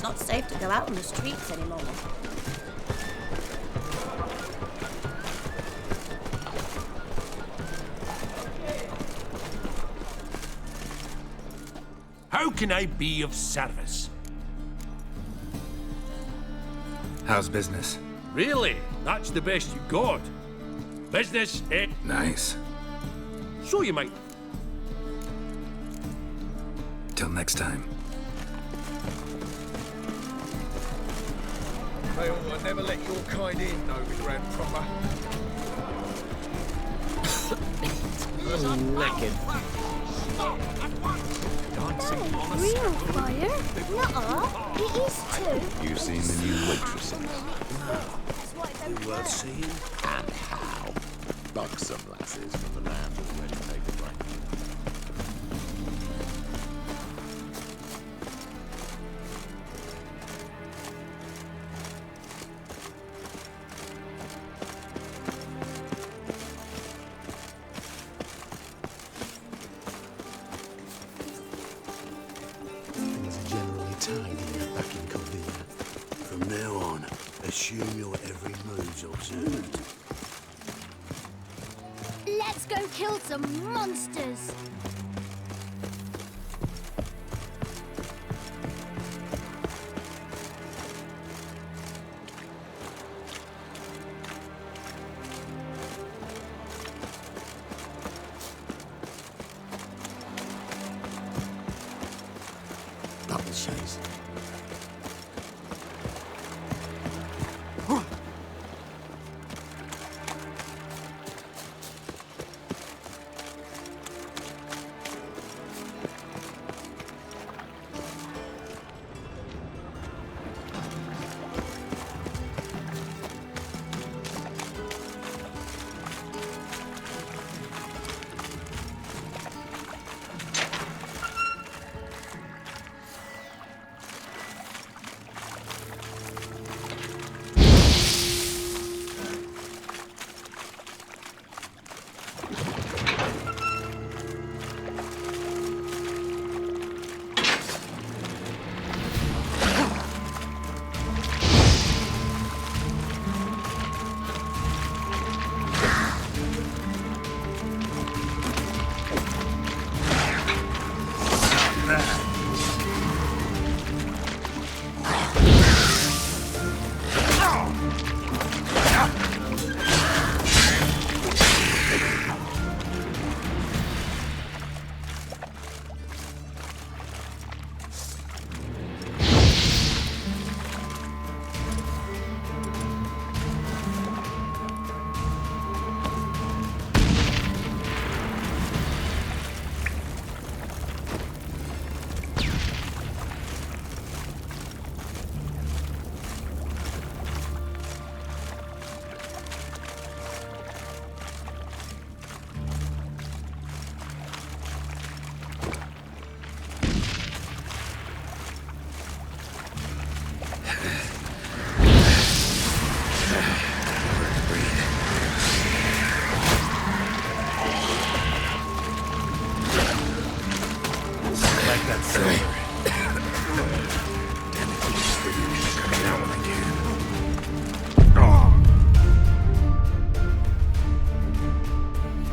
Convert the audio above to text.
not safe to go out on the streets anymore. How can I be of service? How's business? Really? That's the best you got? Business, eh? Nice. So you might. Till next time. They ought to never let your kind in, though, we grand proper. Real fire? Nuh-uh. It is too. You seen the new waitresses? Worth seeing? And how? Buxom lasses from the land of red tape right. Things are generally tidy here back in Caldina. From now on, assume your every move's observed. Let's go kill some monsters. Bubble chase. Like that silver.